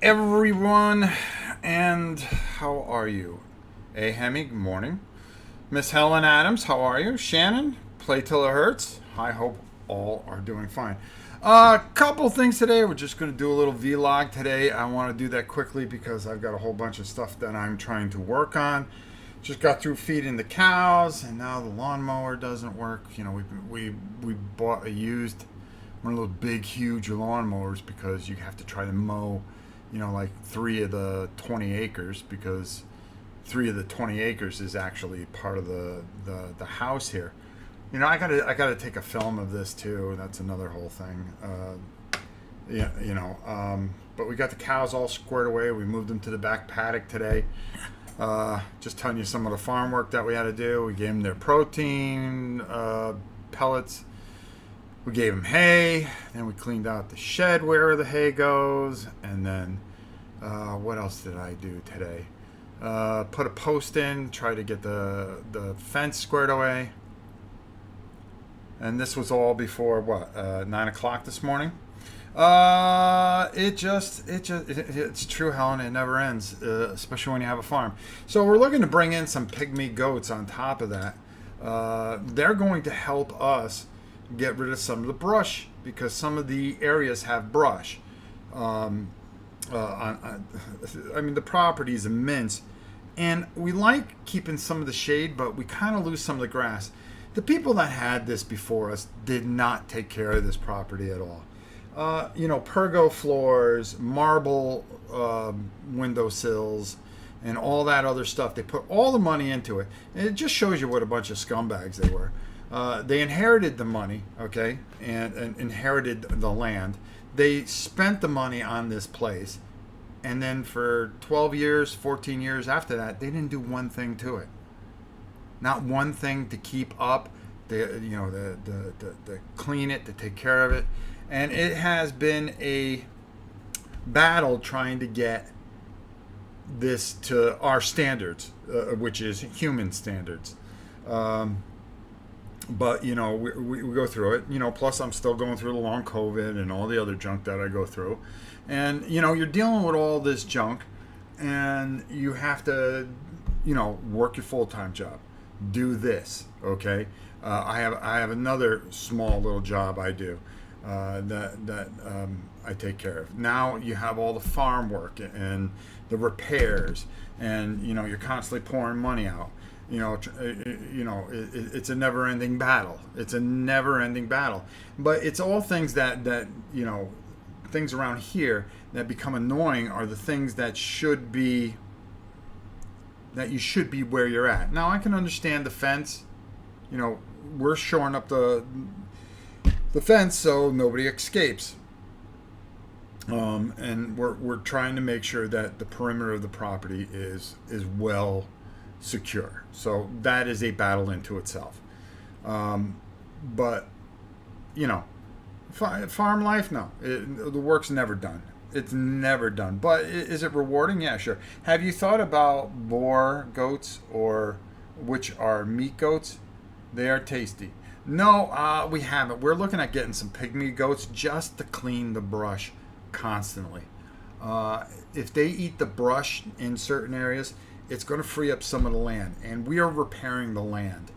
everyone, and how are you? A Hemi, good morning. Miss Helen Adams, how are you? Shannon, play till it hurts. I hope all are doing fine. Couple things today. We're just going to do a little vlog today. I want to do that quickly because I've got a whole bunch of stuff that I'm trying to work on. Just got through feeding the cows, and now the lawnmower doesn't work. You know, we bought a used one of those big, huge lawnmowers because you have to try to mow, like 3 of the 20 acres, because 3 of the 20 acres is actually part of the house here. I gotta take a film of this too. That's another whole thing. But we got the cows all squared away. We moved them to the back paddock today. Just telling you some of the farm work that we had to do. We gave them their protein pellets. We gave them hay. Then we cleaned out the shed where the hay goes. And then what else did I do today? Put a post in. Try to get the fence squared away. And this was all before 9 o'clock this morning. It's true, Helen. It never ends, especially when you have a farm. So we're looking to bring in some pygmy goats on top of that. They're going to help us get rid of some of the brush, because some of the areas have brush. The property is immense, and we like keeping some of the shade, but we kind of lose some of the grass. The people that had this before us did not take care of this property at all. Pergo floors, marble windowsills, and all that other stuff. They put all the money into it. And it just shows you what a bunch of scumbags they were. They inherited the money, okay, and inherited the land. They spent the money on this place. And then for 12 years, 14 years after that, they didn't do one thing to it. Not one thing to keep up, to clean it, to take care of it. And it has been a battle trying to get this to our standards, which is human standards. But we go through it. Plus I'm still going through the long COVID and all the other junk that I go through. And you're dealing with all this junk, and you have to work your full-time job. Do this, okay? I have another small little job I do. That I take care of. Now you have all the farm work and the repairs, and you're constantly pouring money out. It's a never-ending battle. It's a never-ending battle. But it's all things that things around here that become annoying are the things that you should be where you're at. Now I can understand the fence. We're shoring up the fence so nobody escapes, and we're trying to make sure that the perimeter of the property is well secure. So that is a battle into itself. But farm life, no, the work's never done. It's never done. But is it rewarding? Yeah, sure. Have you thought about boar goats, or which are meat goats? They are tasty. No, we haven't. We're looking at getting some pygmy goats just to clean the brush constantly. If they eat the brush in certain areas, it's going to free up some of the land. And we are repairing the land.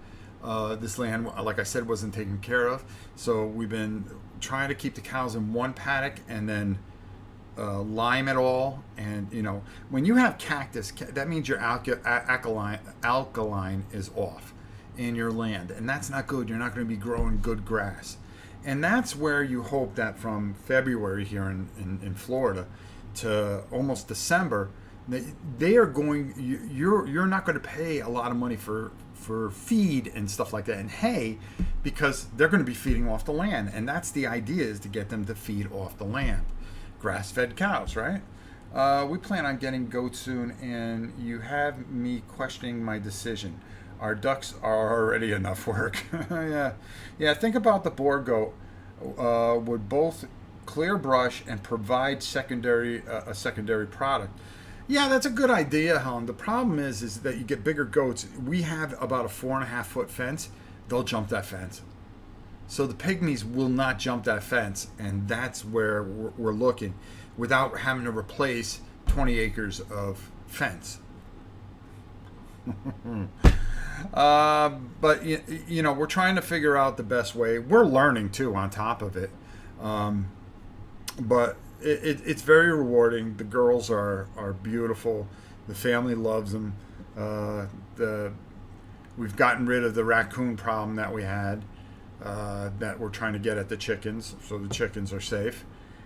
This land, like I said, wasn't taken care of. So we've been trying to keep the cows in one paddock and then lime it all. And, when you have cactus, that means your alkaline is off in your land, and that's not good. You're not going to be growing good grass. And that's where you hope that from February here in Florida to almost December, they are going, you're not going to pay a lot of money for feed and stuff like that, and hay, because they're going to be feeding off the land. And that's the idea, is to get them to feed off the land. Grass-fed cows, right? We plan on getting goats soon, and you have me questioning my decision. Our ducks are already enough work. Yeah. Think about the boar goat. Would both clear brush and provide a secondary product. Yeah, that's a good idea, Helen. The problem is that you get bigger goats. We have about a 4.5-foot fence. They'll jump that fence. So the pygmies will not jump that fence, and that's where we're looking. without having to replace 20 acres of fence. But you know, we're trying to figure out the best way. We're learning too on top of it. But it's very rewarding. The girls are beautiful. The family loves them. We've gotten rid of the raccoon problem that we had, that we're trying to get at the chickens, so the chickens are safe.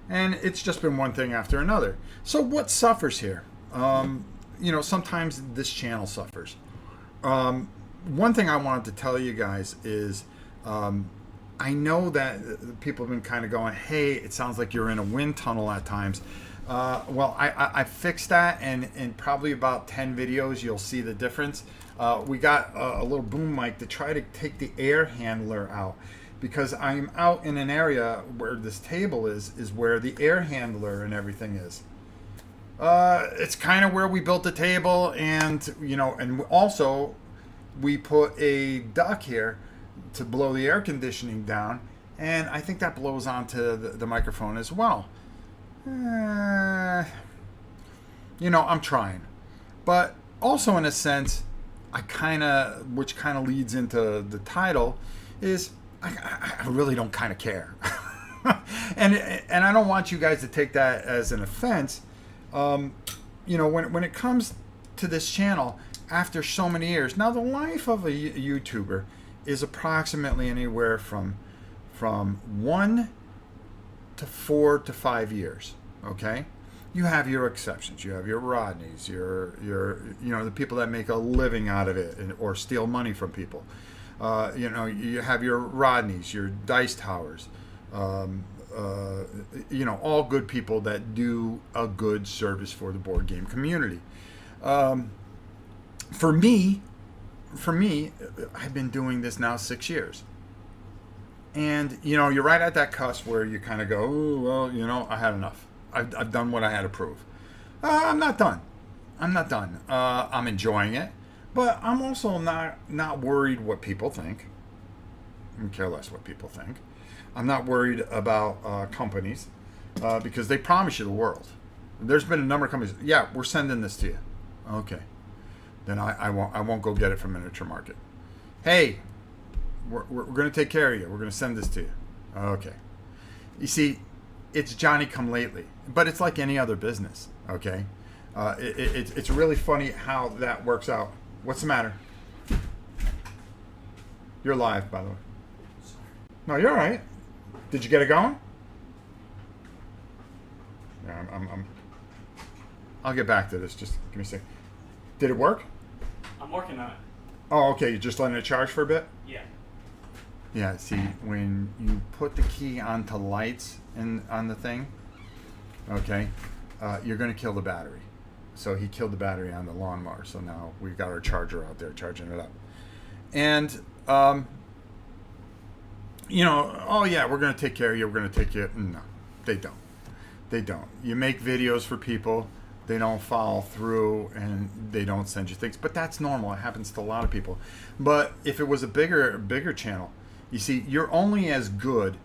And it's just been one thing after another. So what suffers here? You know, sometimes this channel suffers. One thing I wanted to tell you guys is, I know that people have been kind of going, hey, it sounds like you're in a wind tunnel at times. Well, I fixed that, and in probably about 10 videos, you'll see the difference. We got a little boom mic to try to take the air handler out, because I'm out in an area where this table is where the air handler and everything is. It's kind of where we built the table, and, you know, and also we put a duct here to blow the air conditioning down, and I think that blows onto the microphone as well. You know, I'm trying, but also in a sense, which kind of leads into the title, is I really don't kind of care. and I don't want you guys to take that as an offense. You know, when it comes to this channel, after so many years, now the life of a YouTuber is approximately anywhere from 1 to 4 to 5 years. Okay, you have your exceptions. You have your Rodneys, your you know, the people that make a living out of it or steal money from people. You know, you have your Rodneys, your Dice Towers. You know, all good people that do a good service for the board game community. For me, I've been doing this now 6 years. And, you know, you're right at that cusp where you kind of go, oh, well, you know, I had enough. I've done what I had to prove. I'm not done. I'm enjoying it. But I'm also not worried what people think. I care less what people think. I'm not worried about companies because they promise you the world. There's been a number of companies, yeah, we're sending this to you. Okay. Then I won't go get it from Miniature Market. Hey, we're going to take care of you. We're going to send this to you. Okay. You see, it's Johnny come lately, but it's like any other business. Okay. It's really funny how that works out. What's the matter? You're live, by the way. No, you're all right. Did you get it going? Yeah, I'll get back to this. Just give me a second. Did it work? I'm working on it. Oh, okay. You're just letting it charge for a bit? Yeah. Yeah, see, when you put the key onto lights on the thing, okay, you're going to kill the battery. So he killed the battery on the lawnmower. So now we've got our charger out there charging it up. And, you know, oh yeah, we're going to take care of you. We're going to take you. No, they don't. They don't. You make videos for people. They don't follow through and they don't send you things. But that's normal. It happens to a lot of people. But if it was a bigger channel, you see, you're only as good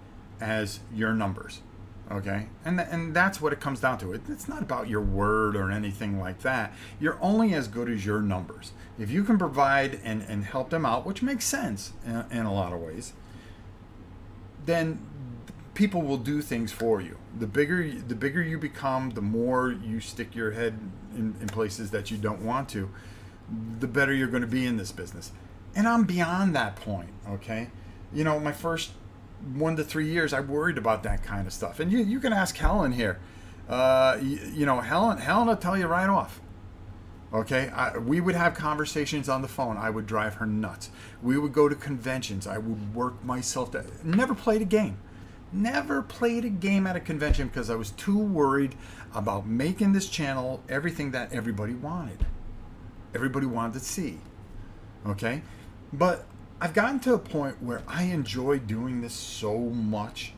as your numbers. Okay? And that's what it comes down to. It's not about your word or anything like that. You're only as good as your numbers. If you can provide and help them out, which makes sense in a lot of ways, then people will do things for you. The bigger you become, the more you stick your head in places that you don't want to, the better you're going to be in this business. And I'm beyond that point, okay? You know, my first 1 to 3 years, I worried about that kind of stuff. And you can ask Helen here. You know, Helen will tell you right off. Okay, we would have conversations on the phone. I would drive her nuts. We would go to conventions. I would work myself to... Never played a game. Never played a game at a convention because I was too worried about making this channel everything that everybody wanted. Everybody wanted to see. Okay? But I've gotten to a point where I enjoy doing this so much.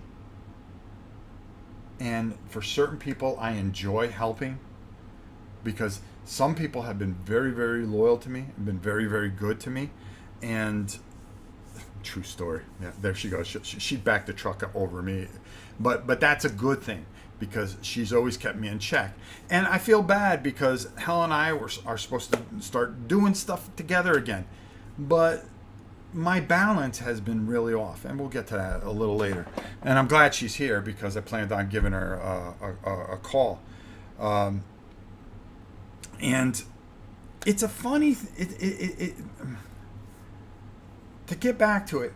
And for certain people, I enjoy helping because some people have been very, very loyal to me and been very, very good to me. And true story. Yeah, there she goes. She backed the truck over me. But that's a good thing because she's always kept me in check. And I feel bad because Helen and I are supposed to start doing stuff together again. But my balance has been really off, and we'll get to that a little later. And I'm glad she's here because I planned on giving her a call. And it's a funny to get back to it.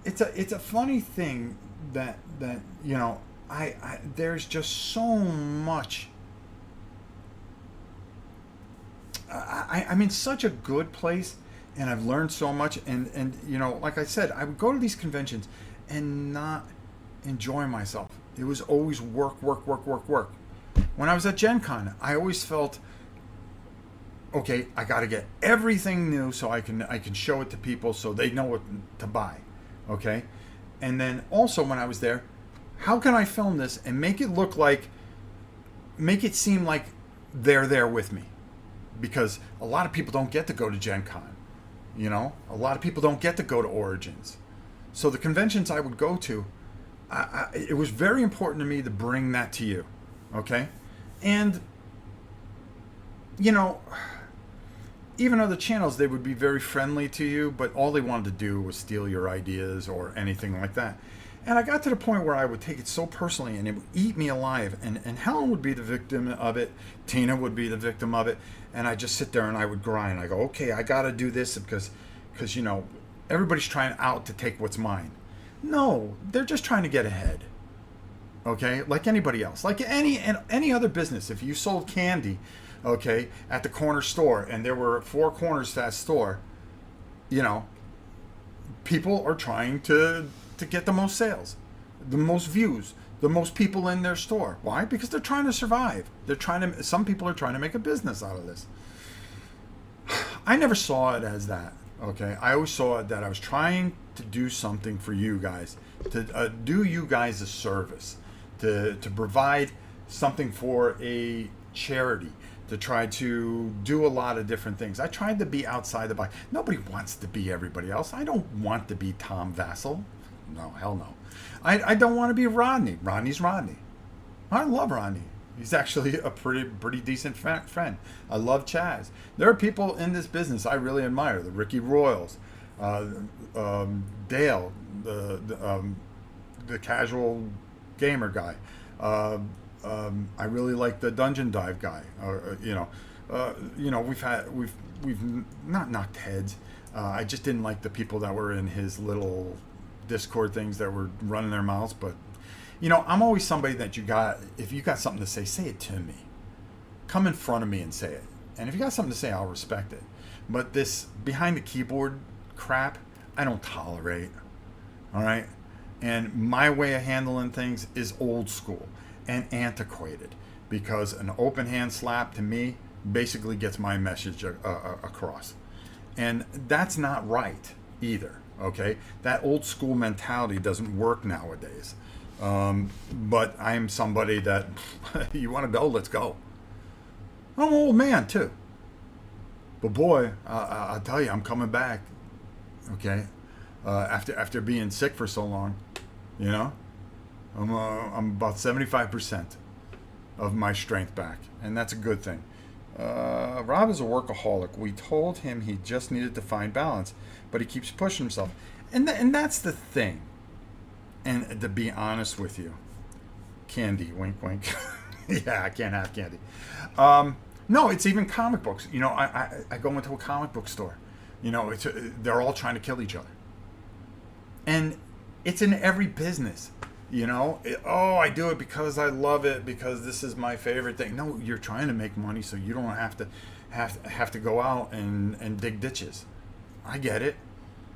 It's a funny thing that you know, I there's just so much. I'm in such a good place, and I've learned so much. And you know, like I said, I would go to these conventions and not enjoy myself. It was always work, work, work, work, work. When I was at Gen Con, I always felt, okay, I got to get everything new so I can show it to people so they know what to buy, okay? And then also when I was there, how can I film this and make it seem like they're there with me? Because a lot of people don't get to go to Gen Con, you know? A lot of people don't get to go to Origins. So the conventions I would go to, it was very important to me to bring that to you, okay? And, you know, even other channels, they would be very friendly to you, but all they wanted to do was steal your ideas or anything like that. And I got to the point where I would take it so personally and it would eat me alive. And Helen would be the victim of it. Tina would be the victim of it. And I just sit there and I would grind. I go, okay, I got to do this because, you know, everybody's trying out to take what's mine. No, they're just trying to get ahead. Okay? Like anybody else. Like any other business. If you sold candy, okay, at the corner store and there were 4 corners to that store, you know, people are trying to get the most sales, the most views, the most people in their store. Why? Because they're trying to survive. Some people are trying to make a business out of this. I never saw it as that, okay? I always saw it that I was trying to do something for you guys, to do you guys a service, to provide something for a charity, to try to do a lot of different things. I tried to be outside the box. Nobody wants to be everybody else. I don't want to be Tom Vassell. No, hell no. I don't want to be Rodney. Rodney's Rodney. I love Rodney. He's actually a pretty decent friend. I love Chaz. There are people in this business I really admire. The Ricky Royals, Dale, the casual gamer guy. I really like the Dungeon Dive guy. We've not knocked heads. I just didn't like the people that were in his little Discord things that were running their mouths. But you know, I'm always somebody that if you got something to say it to me. Come in front of me and say it. And if you got something to say, I'll respect it. But this behind the keyboard crap, I don't tolerate. All right? And my way of handling things is old school and antiquated, because an open hand slap to me basically gets my message across. And that's not right either, okay? That old school mentality doesn't work nowadays. But I'm somebody that, you want to go, let's go. I'm an old man too. But boy, I'll tell you, I'm coming back, okay? After being sick for so long, you know? I'm about 75% of my strength back, and that's a good thing. Rob is a workaholic. We told him he just needed to find balance, but he keeps pushing himself. And that's the thing. And to be honest with you, candy, wink, wink. Yeah, I can't have candy. No, it's even comic books. You know, I go into a comic book store. You know, they're all trying to kill each other. And it's in every business. You know, I do it because I love it, because this is my favorite thing. No, you're trying to make money so you don't have to go out and dig ditches. I get it.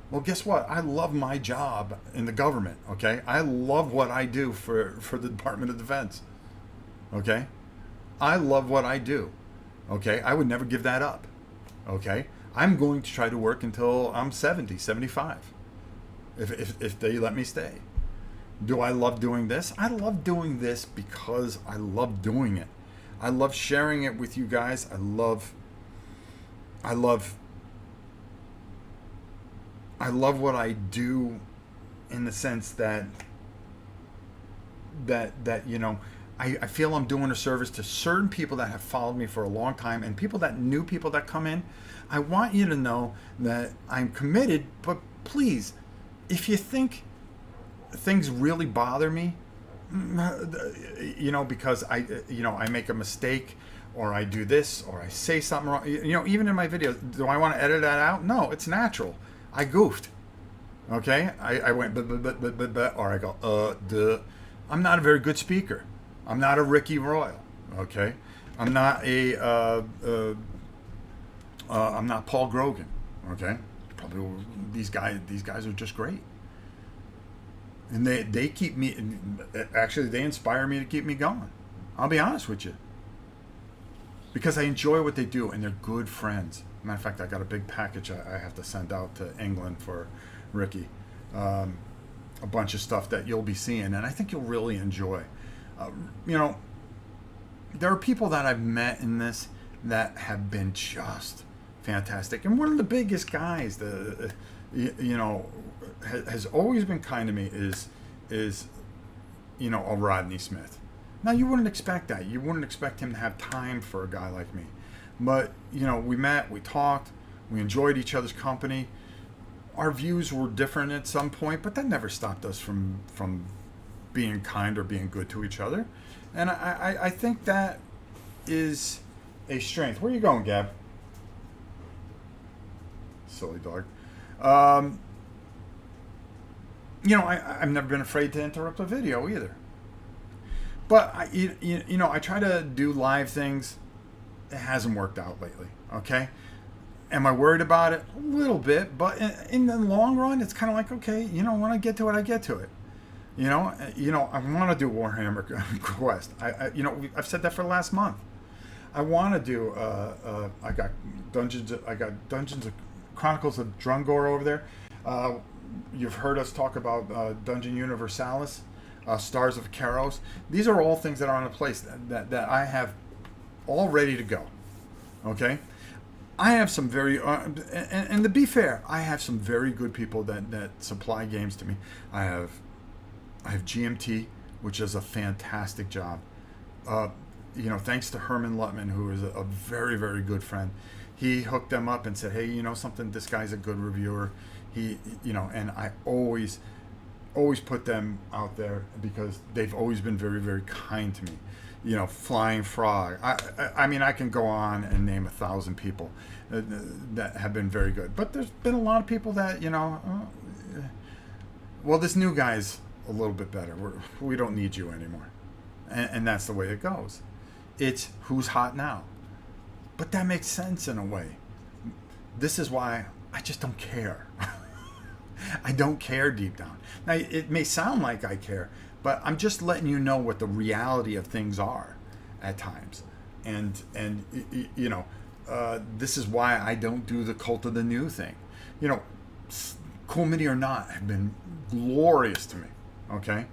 Well, guess what? I love my job in the government, okay? I love what I do for the Department of Defense, okay? I love what I do, okay? I would never give that up, okay? I'm going to try to work until I'm 70, 75, if they let me stay. Do I love doing this? I love doing this because I love doing it. I love sharing it with you guys. I love what I do, in the sense that you know, I feel I'm doing a service to certain people that have followed me for a long time, and new people that come in. I want you to know that I'm committed, but please, if you think things really bother me, because I make a mistake, or I do this, or I say something wrong, even in my videos, do I want to edit that out? No, it's natural. I goofed. Okay? I went, but, or I go, duh. I'm not a very good speaker. I'm not a Ricky Royal. Okay? I'm not I'm not Paul Grogan. Okay? Probably these guys are just great. And they keep me, actually, they inspire me to keep me going. I'll be honest with you. Because I enjoy what they do, and they're good friends. Matter of fact, I got a big package I have to send out to England for Ricky. A bunch of stuff that you'll be seeing, and I think you'll really enjoy. There are people that I've met in this that have been just fantastic. And one of the biggest guys, has always been kind to me is a Rodney Smith. Now, you wouldn't expect that. You wouldn't expect him to have time for a guy like me. But, we met, we talked, we enjoyed each other's company. Our views were different at some point, but that never stopped us from being kind or being good to each other. And I think that is a strength. Where are you going, Gab? Silly dog. I've never been afraid to interrupt a video either. But I try to do live things. It hasn't worked out lately. Okay, am I worried about it? A little bit, but in the long run, it's kind of like, okay, when I get to it, I get to it. I want to do Warhammer Quest. I've said that for the last month. I want to do. I got Dungeons of Chronicles of Drungor over there. You've heard us talk about Dungeon Universalis. Stars of Karos. These are all things that are on a place that I all ready to go. Okay? I have some very, and to be fair, I have some very good people that supply games to me. I have GMT, which does a fantastic job. Thanks to Herman Lutman, who is a very, very good friend. He hooked them up and said, hey, something, this guy's a good reviewer. And I always put them out there because they've always been very, very kind to me. Flying Frog. I mean, I can go on and name 1,000 people that have been very good. But there's been a lot of people that, well, this new guy's a little bit better. We don't need you anymore. And that's the way it goes. It's who's hot now. But that makes sense in a way. This is why I just don't care. I don't care deep down. Now, it may sound like I care, but I'm just letting you know what the reality of things are at times. And this is why I don't do the Cult of the New thing. Cool Mini or Not have been glorious to me. Okay?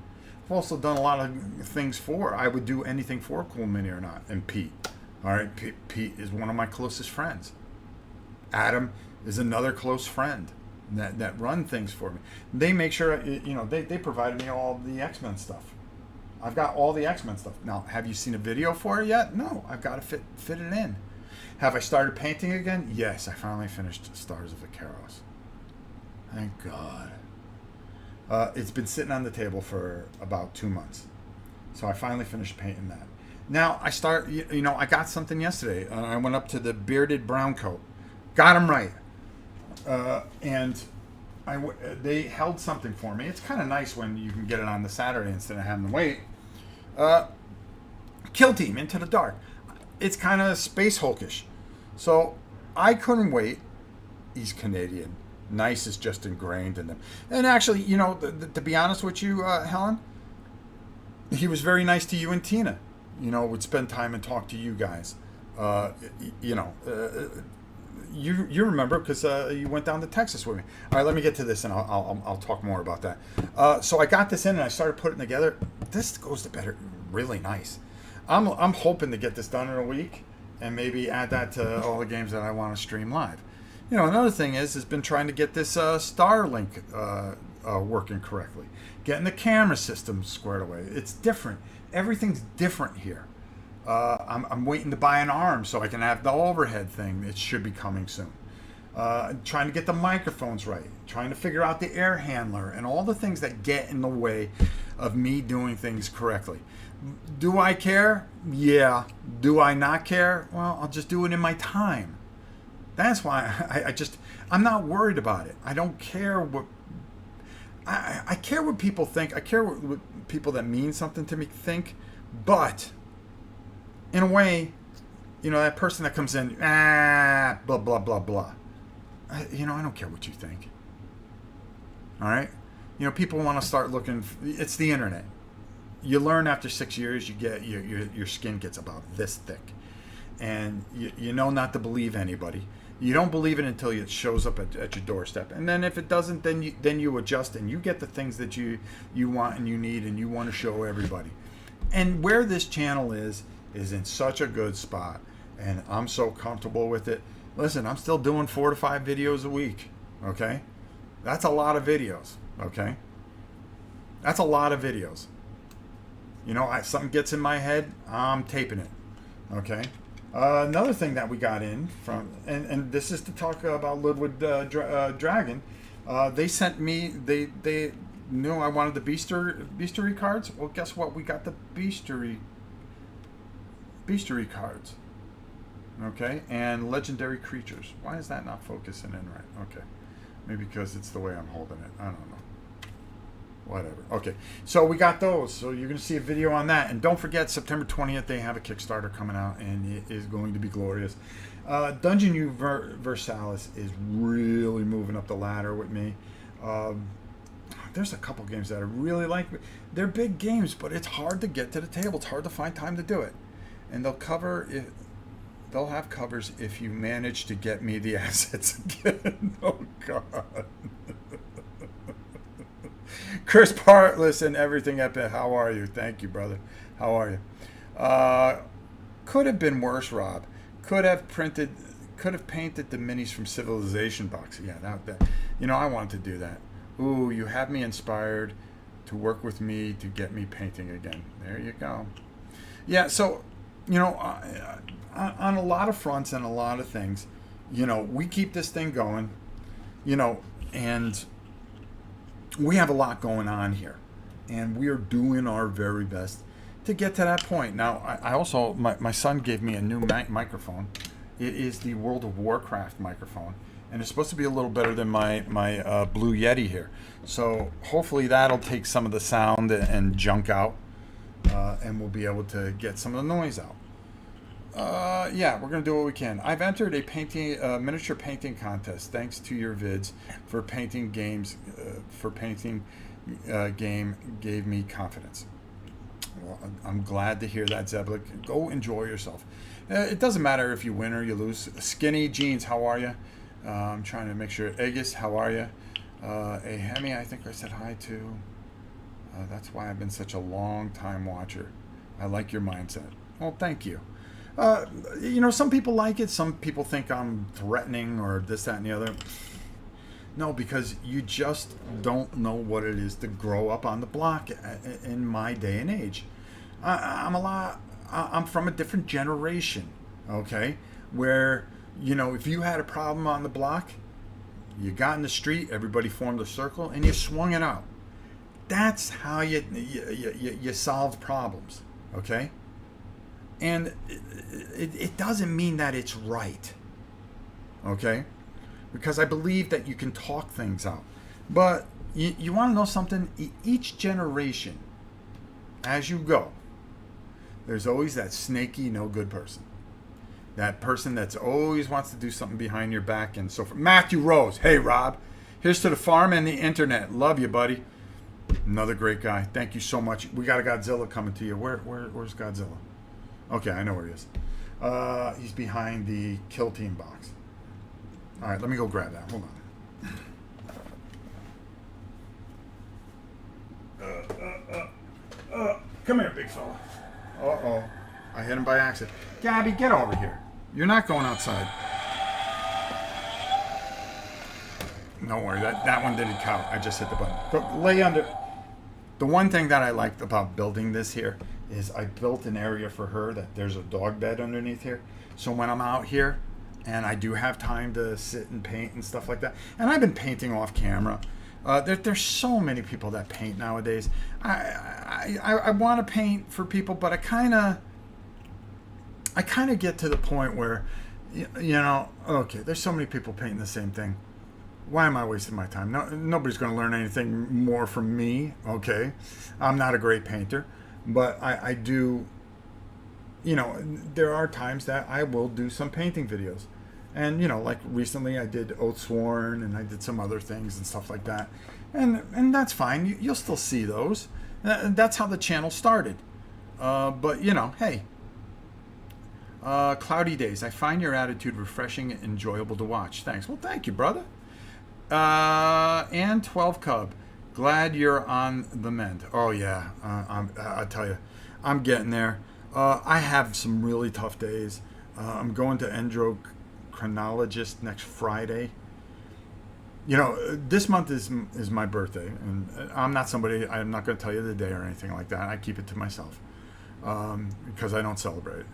I've also done a lot of things I would do anything for Cool Mini or Not. And Pete. All right? Pete is one of my closest friends. Adam is another close friend that run things for me. They make sure, they provided me all the X-Men stuff. I've got all the X-Men stuff. Now, have you seen a video for it yet? No, I've got to fit it in. Have I started painting again? Yes, I finally finished Stars of the Karos. Thank God. It's been sitting on the table for about 2 months. So I finally finished painting that. Now, I got something yesterday. I went up to the bearded brown coat. Got him right. And they held something for me. It's kind of nice when you can get it on the Saturday instead of having to wait. Kill Team, Into the Dark. It's kind of space hulkish. So I couldn't wait. He's Canadian. Nice is just ingrained in them. And actually, to be honest with you, Helen, he was very nice to you and Tina. Would spend time and talk to you guys. You remember because you went down to Texas with me. All right, let me get to this, and I'll talk more about that. So I got this in, and I started putting it together. This goes to bed really nice. I'm hoping to get this done in a week, and maybe add that to all the games that I want to stream live. Another thing has been trying to get this Starlink working correctly. Getting the camera system squared away. It's different. Everything's different here. I'm waiting to buy an arm so I can have the overhead thing. It should be coming soon. Trying to get the microphones right. Trying to figure out the air handler and all the things that get in the way of me doing things correctly. Do I care? Yeah. Do I not care? Well, I'll just do it in my time. That's why I'm not worried about it. I don't care what, I care what people think. I care what people that mean something to me think. But in a way, that person that comes in, blah, blah, blah, blah. I don't care what you think. All right? People want to start looking, it's the internet. You learn after 6 years, you get your skin gets about this thick. And you know not to believe anybody. You don't believe it until it shows up at your doorstep. And then if it doesn't, then you adjust and you get the things that you want and you need and you want to show everybody. And where this channel is in such a good spot. And I'm so comfortable with it. Listen, I'm still doing 4 to 5 videos a week. Okay? That's a lot of videos. Okay? That's a lot of videos. Something gets in my head, I'm taping it. Okay? Another thing that we got in from, and this is to talk about Ludwig Dragon. They sent me, they knew I wanted the Beastery cards. Well, guess what? We got the Beastery cards. Okay? And Legendary Creatures. Why is that not focusing in right? Okay. Maybe because it's the way I'm holding it. I don't know. Whatever. Okay. So we got those. So you're going to see a video on that. And don't forget, September 20th, they have a Kickstarter coming out, and it is going to be glorious. Dungeon Universalis is really moving up the ladder with me. There's a couple games that I really like. They're big games, but it's hard to get to the table. It's hard to find time to do it. And they'll have covers if you manage to get me the assets again. Oh, God. Chris Partless and Everything Epic. How are you? Thank you, brother. How are you? Could have been worse, Rob. Could have painted the minis from Civilization box. Yeah, that. I wanted to do that. Ooh, you have me inspired to work with me to get me painting again. There you go. Yeah, so, on a lot of fronts and a lot of things, we keep this thing going, and we have a lot going on here, and we are doing our very best to get to that point. Now, I also, my son gave me a new microphone. It is the World of Warcraft microphone, and it's supposed to be a little better than my Blue Yeti here. So hopefully that'll take some of the sound and junk out, and we'll be able to get some of the noise out. Yeah, we're going to do what we can. I've entered a miniature painting contest thanks to your vids for painting games. Game gave me confidence. Well, I'm glad to hear that, Zeblik. Go enjoy yourself. It doesn't matter if you win or you lose. Skinny Jeans, how are you? I'm trying to make sure. Aegis, how are you? A Hemi, I think I said hi to. That's why I've been such a long time watcher. I like your mindset. Well, thank you. Some people like it. Some people think I'm threatening or this, that, and the other. No, because you just don't know what it is to grow up on the block in my day and age. I'm from a different generation, okay? Where, if you had a problem on the block, you got in the street, everybody formed a circle, and you swung it out. That's how you solve problems, okay? And it doesn't mean that it's right, okay? Because I believe that you can talk things out. But you want to know something? Each generation, as you go, there's always that snaky, no good person. That person that's always wants to do something behind your back and so forth. Matthew Rose. Hey, Rob. Here's to the farm and the internet. Love you, buddy. Another great guy. Thank you so much. We got a Godzilla coming to you. Where's Godzilla? Okay, I know where he is. He's behind the Kill Team box. All right, let me go grab that. Hold on. Come here, big fella. Uh-oh. I hit him by accident. Gabby, get over here. You're not going outside. Don't worry, that one didn't count. I just hit the button. Go, lay under. The one thing that I liked about building this here is I built an area for her that there's a dog bed underneath here. So when I'm out here and I do have time to sit and paint and stuff like that, and I've been painting off camera. There's so many people that paint nowadays. I want to paint for people, but I kind of get to the point where, okay, there's so many people painting the same thing. Why am I wasting my time? No, nobody's going to learn anything more from me. Okay, I'm not a great painter, but I do. There are times that I will do some painting videos. And, like recently I did Oathsworn and I did some other things and stuff like that. And that's fine. You'll still see those. That's how the channel started. But, hey. Cloudy days. I find your attitude refreshing and enjoyable to watch. Thanks. Well, thank you, brother. And 12 Cub. Glad you're on the mend. Oh, yeah. I'll tell you. I'm getting there. I have some really tough days. I'm going to endocrinologist next Friday. This month is my birthday, and I'm not going to tell you the day or anything like that. I keep it to myself because I don't celebrate it.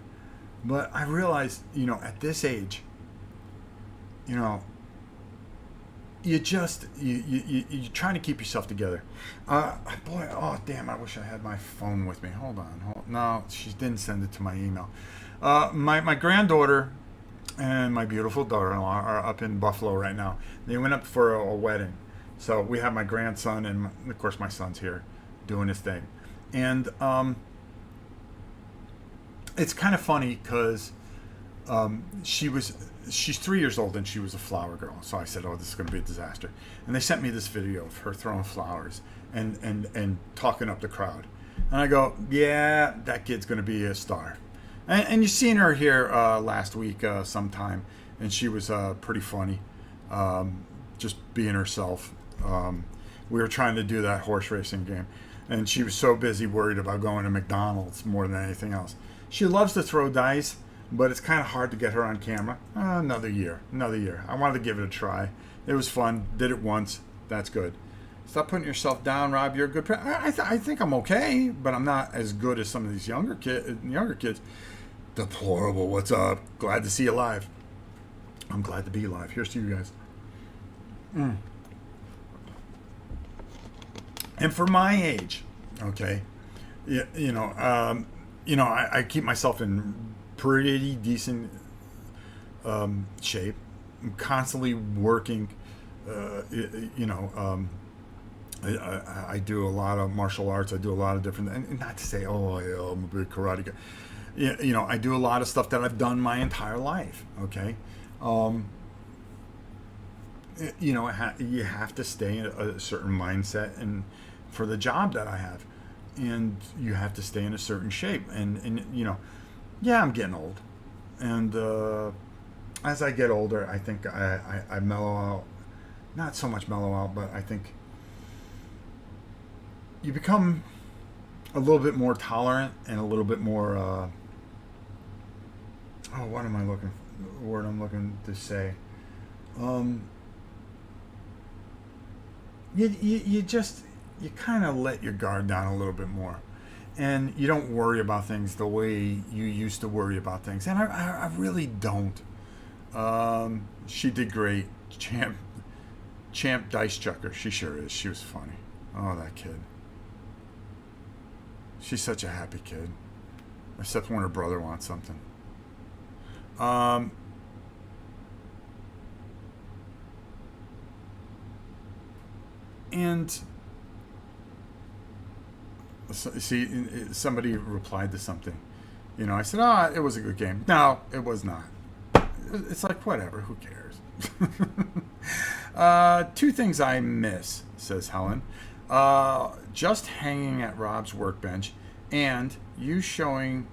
But I realized, at this age, you're trying to keep yourself together. Boy, oh damn! I wish I had my phone with me. Hold on. No, she didn't send it to my email. My granddaughter and my beautiful daughter-in-law are up in Buffalo right now. They went up for a wedding, so we have my grandson and of course my son's here doing his thing, and it's kind of funny because she's 3 years old and she was a flower girl. So I said, oh, this is going to be a disaster. And they sent me this video of her throwing flowers and talking up the crowd. And I go, yeah, that kid's going to be a star. And you seen her here last week sometime, and she was pretty funny, just being herself. We were trying to do that horse racing game, and she was so busy worried about going to McDonald's more than anything else. She loves to throw dice, but it's kind of hard to get her on camera. Another year. I wanted to give it a try. It was fun. Did it once. That's good. Stop putting yourself down, Rob. You're a good I think I'm okay, but I'm not as good as some of these younger kids. Deplorable. What's up? Glad to see you live. I'm glad to be live. Here's to you guys. And for my age, okay, I keep myself in pretty decent shape. I'm constantly working. I do a lot of martial arts. I do a lot of different, and not to say, I'm a big karate guy. I do a lot of stuff that I've done my entire life. Okay, you have to stay in a certain mindset, and for the job that I have, and you have to stay in a certain shape, and yeah, I'm getting old, and as I get older, I think I mellow out. Not so much mellow out, but I think you become a little bit more tolerant and a little bit more. What am I looking? The word I'm looking to say. You kind of let your guard down a little bit more, and you don't worry about things the way you used to worry about things. And I really don't. She did great, champ dice chucker. She sure is. She was funny. Oh, that kid. She's such a happy kid, except when her brother wants something. And so, see, somebody replied to something. I said, it was a good game. No, it was not. It's like, whatever, who cares? 2 things I miss, says Helen. Just hanging at Rob's workbench, and you show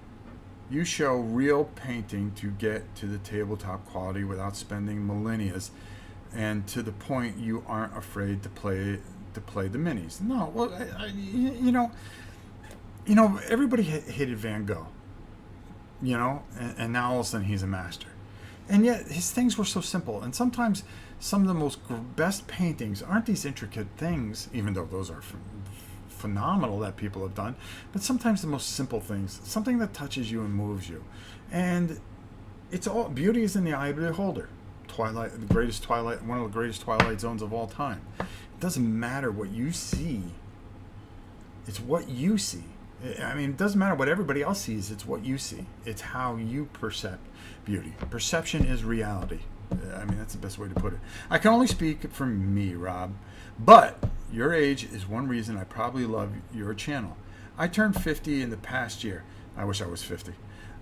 real painting to get to the tabletop quality without spending millennias, and to the point you aren't afraid to play the minis. No, well, everybody hated Van Gogh, and now all of a sudden he's a master. And yet his things were so simple. And sometimes some of the best paintings aren't these intricate things, even though those are phenomenal that people have done, but sometimes the most simple things, something that touches you and moves you. And it's all, beauty is in the eye of the beholder. Twilight, one of the greatest twilight zones of all time. It doesn't matter what you see. It's what you see. I mean, it doesn't matter what everybody else sees. It's what you see. It's how you perceive beauty. Perception is reality. I mean, that's the best way to put it. I can only speak for me, Rob. But your age is one reason I probably love your channel. I turned 50 in the past year. I wish I was 50.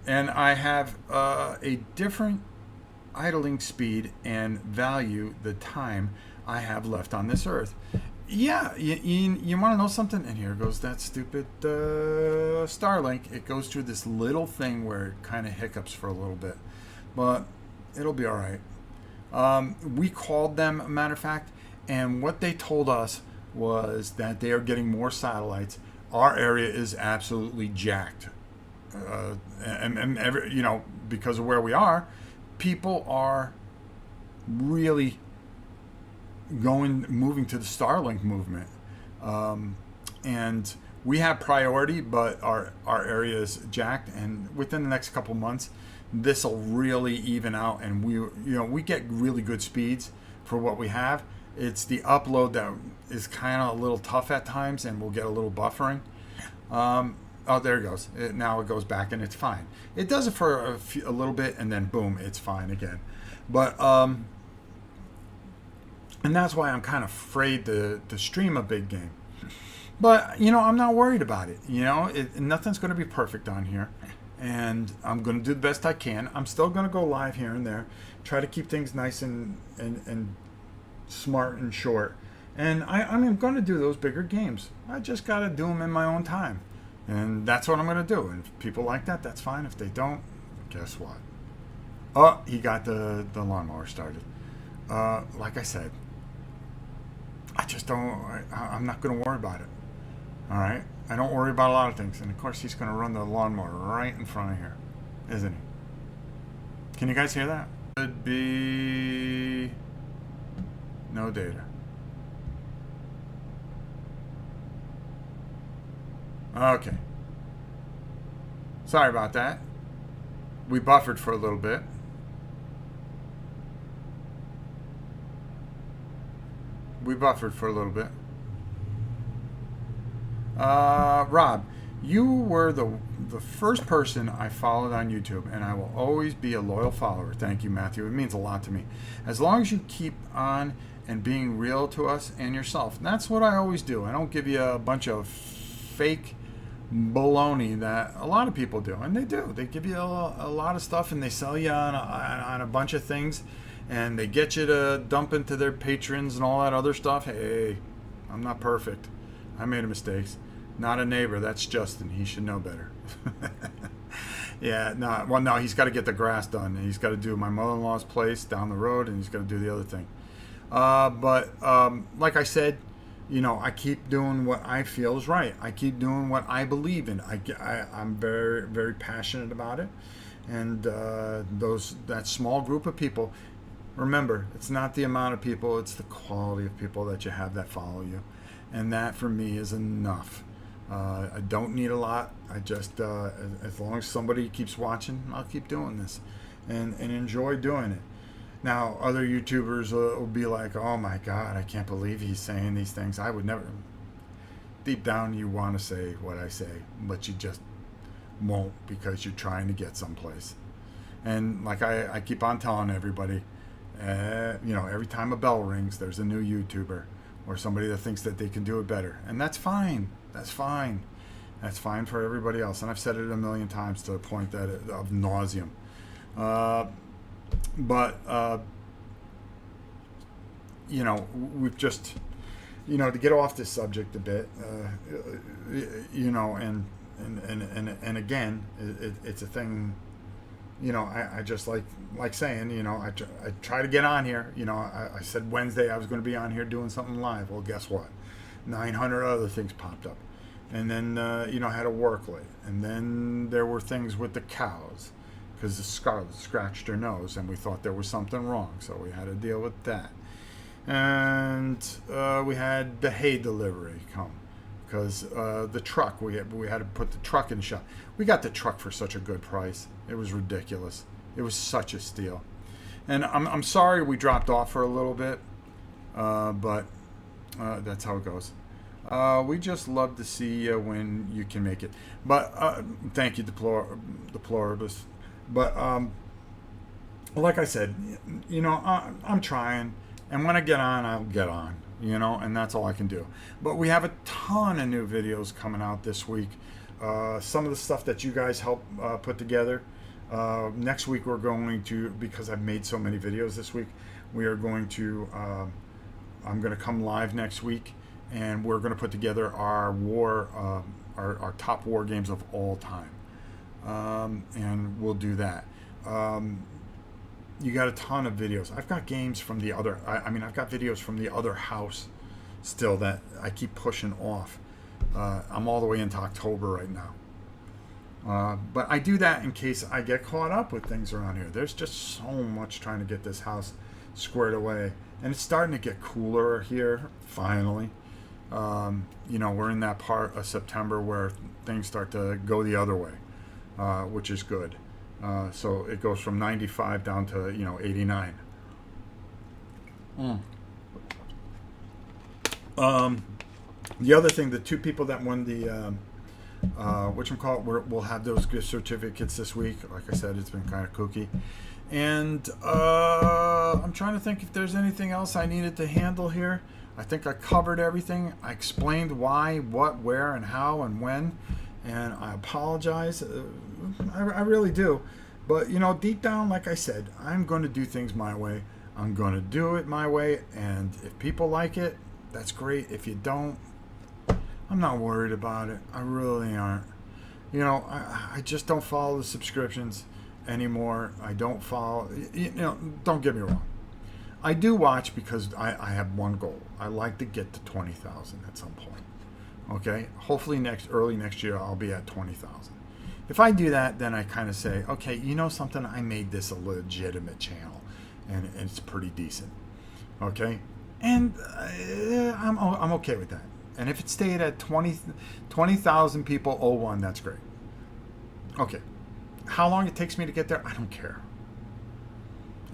And I have a different idling speed and value the time I have left on this earth. Yeah, you want to know something? And here goes that stupid Starlink. It goes through this little thing where it kind of hiccups for a little bit. But it'll be all right. We called them, a matter of fact, and what they told us was that they are getting more satellites. Our area is absolutely jacked. Because of where we are, people are really moving to the Starlink movement. And we have priority, but our area is jacked, and within the next couple months, this will really even out, and we get really good speeds for what we have. It's the upload that is kind of a little tough at times, and we'll get a little buffering. Oh, there it goes. Now it goes back, and it's fine. It does it for a little bit, and then boom, it's fine again. But and that's why I'm kind of afraid to stream a big game. But I'm not worried about it. Nothing's going to be perfect on here, and I'm going to do the best I can. I'm still going to go live here and there, try to keep things nice and smart and short. And I'm going to do those bigger games. I just got to do them in my own time. And that's what I'm going to do. And if people like that, that's fine. If they don't, guess what? Oh, he got the lawnmower started. Like I said, I just don't, I'm not going to worry about it. All right? I don't worry about a lot of things. And of course, he's going to run the lawnmower right in front of here, isn't he? Can you guys hear that? Could be no data. Okay. Sorry about that. We buffered for a little bit. Rob, you were the first person I followed on YouTube, and I will always be a loyal follower. Thank you, Matthew. It means a lot to me. As long as you keep on and being real to us and yourself. And that's what I always do. I don't give you a bunch of fake baloney that a lot of people do, and they do. They give you a lot of stuff, and they sell you on a bunch of things, and they get you to dump into their patrons and all that other stuff. Hey, I'm not perfect. I made mistakes. Not a neighbor. That's Justin. He should know better. Yeah, no, he's got to get the grass done. He's got to do my mother-in-law's place down the road, and he's got to do the other thing. But like I said, I keep doing what I feel is right. I keep doing what I believe in. I'm very, very passionate about it. And that small group of people, remember, it's not the amount of people, it's the quality of people that you have that follow you. And that, for me, is enough. I don't need a lot. I just, as long as somebody keeps watching, I'll keep doing this and enjoy doing it. Now, other YouTubers will be like, oh my God, I can't believe he's saying these things. I would never. Deep down, you want to say what I say, but you just won't because you're trying to get someplace. And like I keep on telling everybody, every time a bell rings, there's a new YouTuber or somebody that thinks that they can do it better. And that's fine. That's fine. That's fine for everybody else. And I've said it a million times to the point that of nauseum. But we've just, to get off this subject a bit, and again, it's a thing, I just like saying, I try to get on here, I said Wednesday I was going to be on here doing something live. Well, guess what? 900 other things popped up. And then, I had to work late. And then there were things with the cows. because the Scarlet scratched her nose, and we thought there was something wrong, so we had to deal with that. And we had the hay delivery come, because the truck, we had to put the truck in the shop. We got the truck for such a good price. It was ridiculous. It was such a steal. And I'm sorry we dropped off for a little bit, but that's how it goes. We just love to see you when you can make it. But thank you, Deplorabus. But like I said, I'm trying. And when I get on, I'll get on, and that's all I can do. But we have a ton of new videos coming out this week. Some of the stuff that you guys helped put together. Next week we're going to, because I've made so many videos this week, we are going to, I'm going to come live next week, and we're going to put together our our top war games of all time. And we'll do that. You got a ton of videos. I've got games from the other, I've got videos from the other house still that I keep pushing off. I'm all the way into October right now. But I do that in case I get caught up with things around here. There's just so much trying to get this house squared away. And it's starting to get cooler here, finally. We're in that part of September where things start to go the other way, which is good. So it goes from 95 down to 89. The other thing, the two people that won the we'll have those gift certificates this week. Like I said, it's been kind of kooky, and I'm trying to think if there's anything else I needed to handle here. I think I covered everything. I explained why, what, where, and how, and when. And I apologize. I really do. But, deep down, like I said, I'm going to do things my way. I'm going to do it my way. And if people like it, that's great. If you don't, I'm not worried about it. I really aren't. I just don't follow the subscriptions anymore. I don't follow, don't get me wrong. I do watch because I have one goal. I like to get to 20,000 at some point. Okay, hopefully early next year I'll be at 20,000. If I do that, then I kind of say, okay, something, I made this a legitimate channel, and it's pretty decent. Okay, and I'm okay with that. And if it stayed at 20,000 people, 01, that's great. Okay, how long it takes me to get there, I don't care.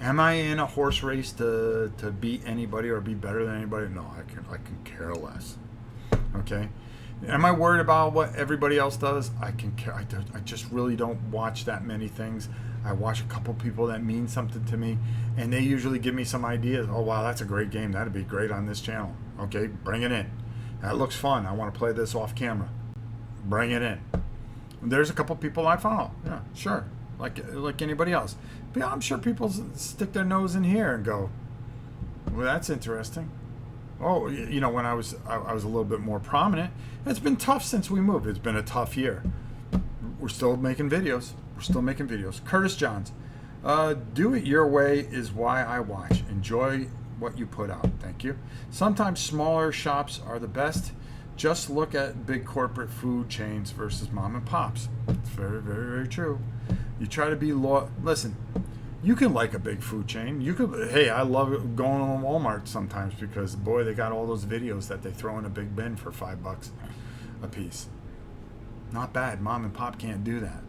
Am I in a horse race to beat anybody or be better than anybody? No, I can care less. Okay. Am I worried about what everybody else does? I can care. I just really don't watch that many things. I watch a couple people that mean something to me, and they usually give me some ideas. Oh wow, that's a great game. That'd be great on this channel. Okay, bring it in. That looks fun. I want to play this off camera. Bring it in. There's a couple people I follow. Yeah, sure. Like anybody else. But yeah, I'm sure people stick their nose in here and go, well, that's interesting. Oh, when I was a little bit more prominent. It's been tough since we moved. It's been a tough year. We're still making videos. Curtis Johns. Do it your way is why I watch. Enjoy what you put out. Thank you. Sometimes smaller shops are the best. Just look at big corporate food chains versus mom and pops. It's very, very, very true. You try to be listen, you can like a big food chain. Hey, I love going to Walmart sometimes because, boy, they got all those videos that they throw in a big bin for $5 a piece. Not bad. Mom and pop can't do that.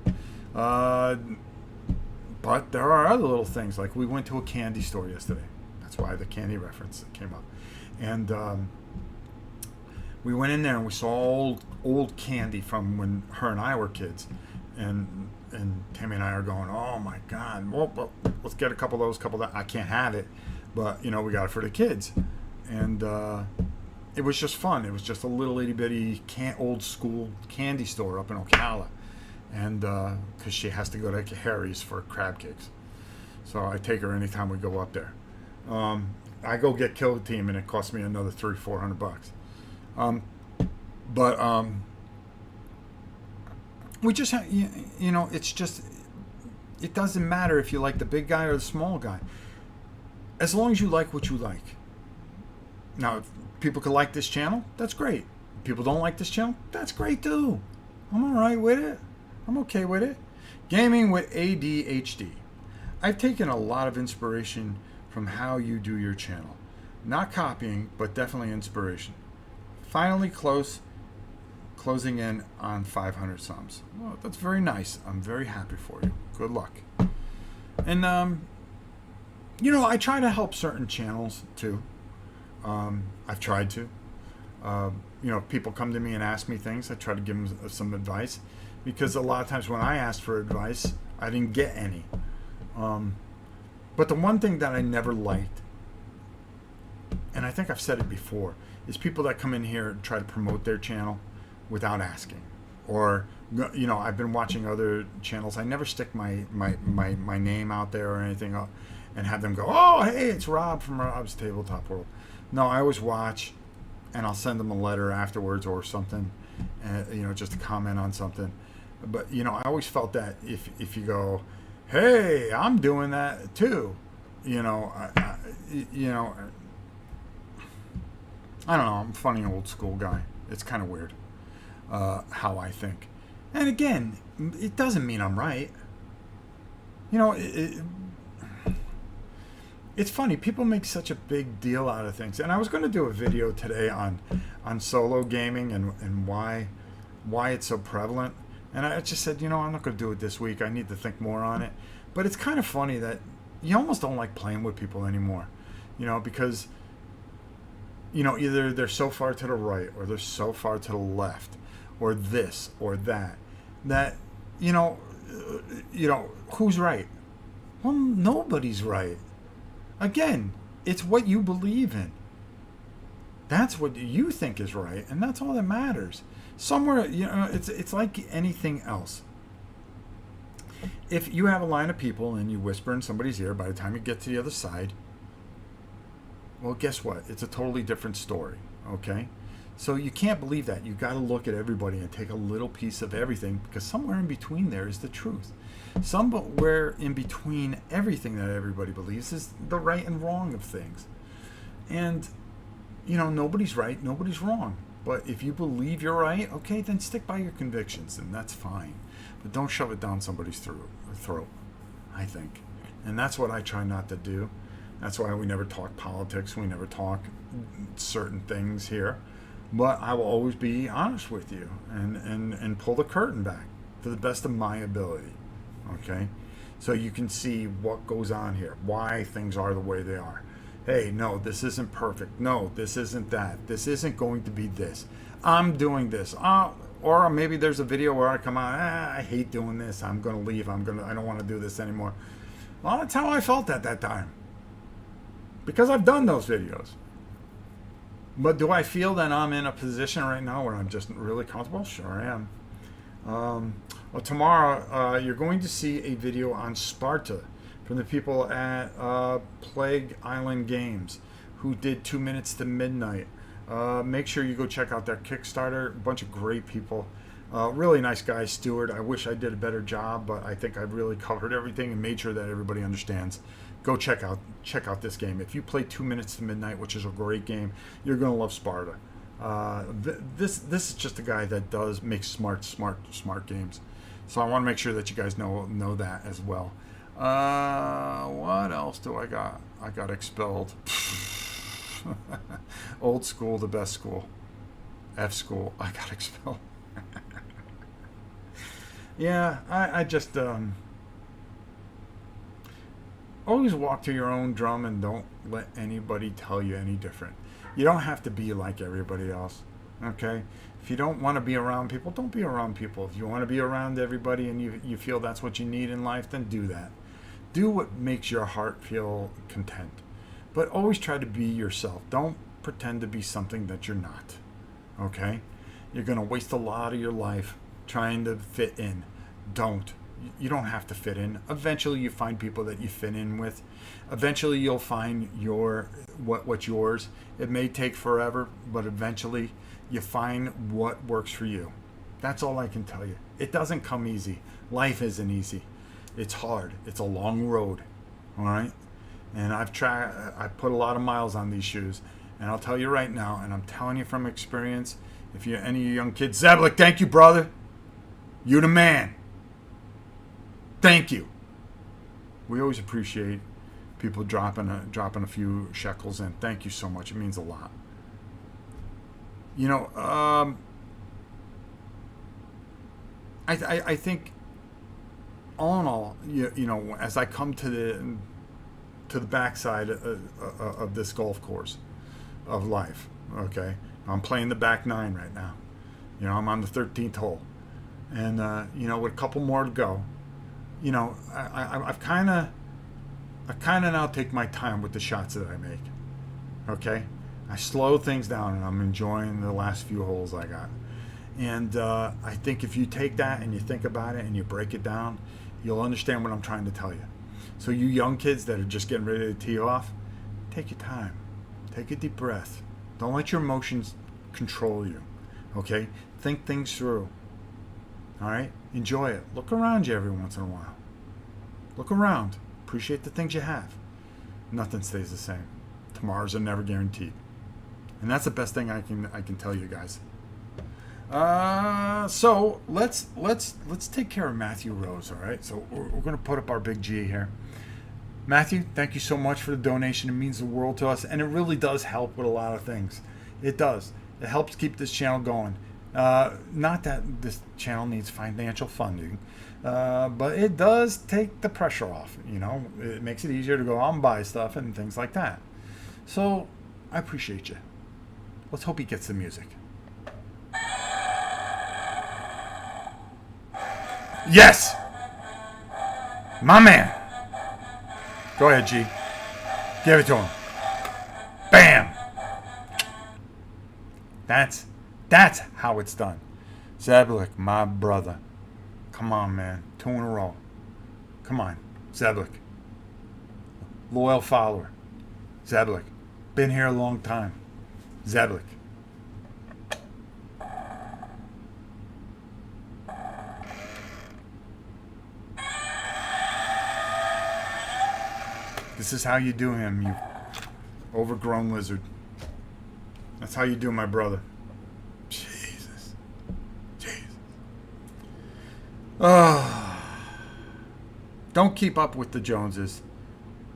But there are other little things. Like we went to a candy store yesterday. That's why the candy reference came up. And we went in there and we saw old candy from when her and I were kids. And Tammy and I are going, oh my God, well, let's get a couple of those, I can't have it, but we got it for the kids. And it was just fun. It was just a little itty bitty old school candy store up in Ocala. And because she has to go to Harry's for crab cakes. So I take her anytime we go up there. I go get Kill Team and it costs me another $300-400. But we just have, it's just, it doesn't matter if you like the big guy or the small guy. As long as you like what you like. Now, if people can like this channel, that's great. If people don't like this channel, that's great too. I'm all right with it. I'm okay with it. Gaming with ADHD. I've taken a lot of inspiration from how you do your channel. Not copying, but definitely inspiration. Finally closing in on 500 subs. Well, that's very nice. I'm very happy for you. Good luck. And, I try to help certain channels too. I've tried to. People come to me and ask me things. I try to give them some advice, because a lot of times when I asked for advice, I didn't get any. But the one thing that I never liked, and I think I've said it before, is people that come in here and try to promote their channel without asking. Or, I've been watching other channels. I never stick my name out there or anything and have them go, oh, hey, it's Rob from Rob's Tabletop World. No, I always watch, and I'll send them a letter afterwards or something, just to comment on something. But, I always felt that if you go, hey, I'm doing that too, I don't know, I'm a funny old school guy. It's kind of weird how I think. And again, it doesn't mean I'm right. It's funny, people make such a big deal out of things. And I was going to do a video today on solo gaming and why it's so prevalent. And I just said, I'm not going to do it this week. I need to think more on it. But it's kind of funny that you almost don't like playing with people anymore, because, either they're so far to the right or they're so far to the left or this or that, who's right? Well, nobody's right. Again, it's what you believe in. That's what you think is right, and that's all that matters. Somewhere, it's like anything else. If you have a line of people and you whisper in somebody's ear, by the time you get to the other side, well, guess what? It's a totally different story, okay? So you can't believe that. You got to look at everybody and take a little piece of everything, because somewhere in between there is the truth. Somewhere in between everything that everybody believes is the right and wrong of things. And, nobody's right, nobody's wrong. But if you believe you're right, okay, then stick by your convictions, and that's fine. But don't shove it down somebody's throat, I think. And that's what I try not to do. That's why we never talk politics. We never talk certain things here. But I will always be honest with you and pull the curtain back to the best of my ability. Okay? So you can see what goes on here, why things are the way they are. Hey, no, this isn't perfect. No, this isn't that. This isn't going to be this. I'm doing this. Or maybe there's a video where I come out, I hate doing this. I'm going to leave. I don't want to do this anymore. Well, that's how I felt at that time, because I've done those videos. But do I feel that I'm in a position right now where I'm just really comfortable? Sure I am. Well, tomorrow you're going to see a video on Sparta from the people at Plague Island Games, who did 2 Minutes to Midnight. Make sure you go check out their Kickstarter. A bunch of great people. Really nice guy, Stuart. I wish I did a better job, but I think I've really covered everything and made sure that everybody understands. Go check out this game. If you play 2 Minutes to Midnight, which is a great game, you're going to love Sparta. This is just a guy that makes smart games. So I want to make sure that you guys know that as well. What else do I got? I got expelled. Old school, the best school. F school, I got expelled. Yeah, I just always walk to your own drum and don't let anybody tell you any different. You don't have to be like everybody else, okay? If you don't want to be around people, don't be around people. If you want to be around everybody and you feel that's what you need in life, then do that. Do what makes your heart feel content. But always try to be yourself. Don't pretend to be something that you're not, okay? You're going to waste a lot of your life trying to fit in. Don't. You don't have to fit in. Eventually you find people that you fit in with. Eventually you'll find what's yours. It may take forever, but eventually you find what works for you. That's all I can tell you. It doesn't come easy. Life isn't easy. It's hard. It's a long road. All right? And I put a lot of miles on these shoes. And I'll tell you right now, and I'm telling you from experience, if you're any young kids, Zablik, thank you, brother. You the man. Thank you. We always appreciate people dropping a few shekels in. Thank you so much. It means a lot. You know, I think all in all, you know, as I come to the backside of this golf course of life, okay, I'm playing the back nine right now. You know, I'm on the 13th hole, and you know, with a couple more to go, you know, I kind of now take my time with the shots that I make. Okay, I slow things down, and I'm enjoying the last few holes I got. And I think if you take that and you think about it and you break it down, you'll understand what I'm trying to tell you. So you young kids that are just getting ready to tee off, take your time. Take a deep breath. Don't let your emotions control you. Okay? Think things through. All right? Enjoy it. Look around you every once in a while. Look around. Appreciate the things you have. Nothing stays the same. Tomorrows are never guaranteed. And that's the best thing I can tell you guys. So let's take care of Matthew Rose, all right? So we're going to put up our big G here. Matthew, thank you so much for the donation. It means the world to us, and it really does help with a lot of things. It does. It helps keep this channel going. Not that this channel needs financial funding, but it does take the pressure off. You know, it makes it easier to go out and buy stuff and things like that. So I appreciate you. Let's hope he gets the music. Yes! My man! Go ahead, G. Give it to him. Bam! That's how it's done. Zeblik, my brother. Come on, man. 2 in a row. Come on. Zeblik. Loyal follower. Zeblik. Been here a long time. Zeblik. This is how you do him, you overgrown lizard. That's how you do my brother. Jesus. Oh. Don't keep up with the Joneses.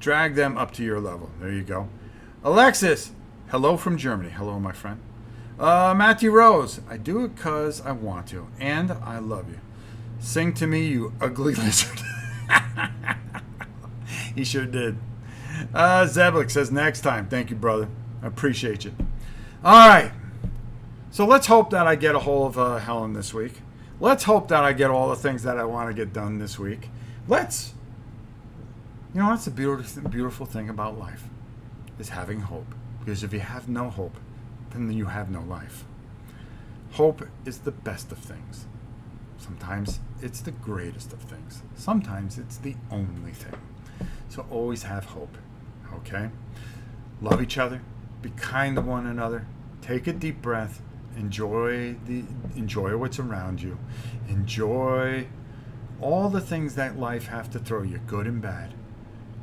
Drag them up to your level. There you go. Alexis. Hello from Germany. Hello, my friend. Matthew Rose. I do it because I want to. And I love you. Sing to me, you ugly lizard. He sure did. Zeblik says next time. Thank you, brother. I appreciate you. All right. So let's hope that I get a hold of Helen this week. Let's hope that I get all the things that I want to get done this week. That's the beautiful thing about life, is having hope. Because if you have no hope, then you have no life. Hope is the best of things. Sometimes it's the greatest of things. Sometimes it's the only thing. So always have hope, okay? Love each other. Be kind to one another. Take a deep breath. Enjoy what's around you. Enjoy all the things that life have to throw you, good and bad.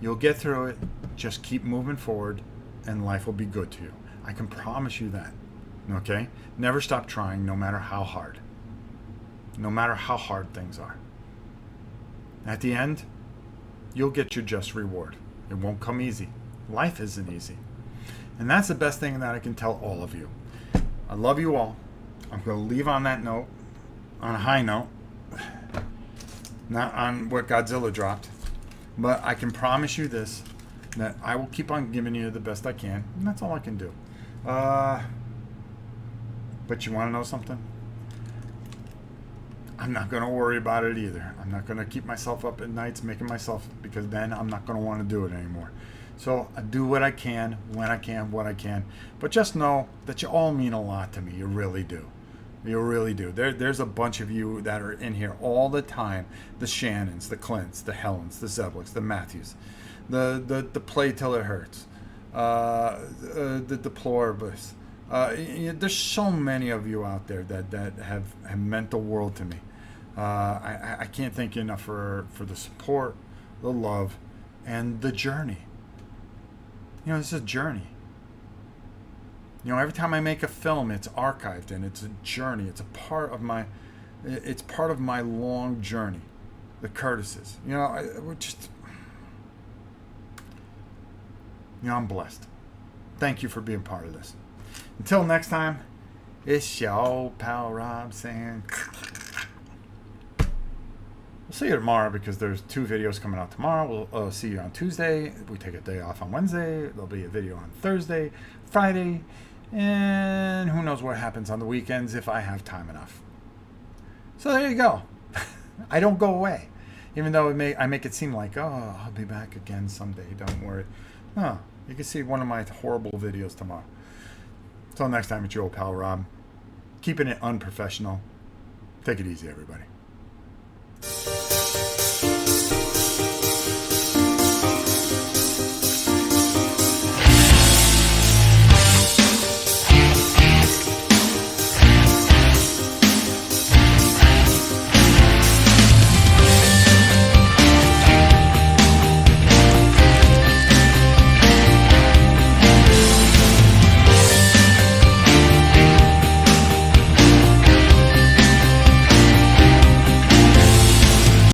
You'll get through it. Just keep moving forward, and life will be good to you. I can promise you that, okay? Never stop trying, no matter how hard. No matter how hard things are. At the end, you'll get your just reward. It won't come easy. Life isn't easy. And that's the best thing that I can tell all of you. I love you all. I'm going to leave on that note, on a high note, not on what Godzilla dropped. But I can promise you this, that I will keep on giving you the best I can. And that's all I can do. But you want to know something? I'm not going to worry about it either. I'm not going to keep myself up at nights making myself, because then I'm not going to want to do it anymore. So I do what I can, when I can, what I can. But just know that you all mean a lot to me. You really do. You really do. There's a bunch of you that are in here all the time. The Shannons, the Clints, the Helens, the Zebliks, the Matthews, the play till it hurts, the deplorables. There's so many of you out there that have meant the world to me. I can't thank you enough for the support, the love, and the journey. You know, it's a journey. You know, every time I make a film, it's archived, and it's a journey. It's part of my long journey. the Curtises. You know, we're just, you know, I'm blessed. Thank you for being part of this. Until next time, it's your old pal Rob saying, we'll see you tomorrow because there's 2 videos coming out tomorrow. We'll see you on Tuesday. We take a day off on Wednesday. There'll be a video on Thursday, Friday, and who knows what happens on the weekends if I have time enough. So there you go. I don't go away. Even though I make it seem like, oh, I'll be back again someday. Don't worry. Oh, you can see one of my horrible videos tomorrow. Until next time, it's your old pal Rob. Keeping it unprofessional. Take it easy, everybody.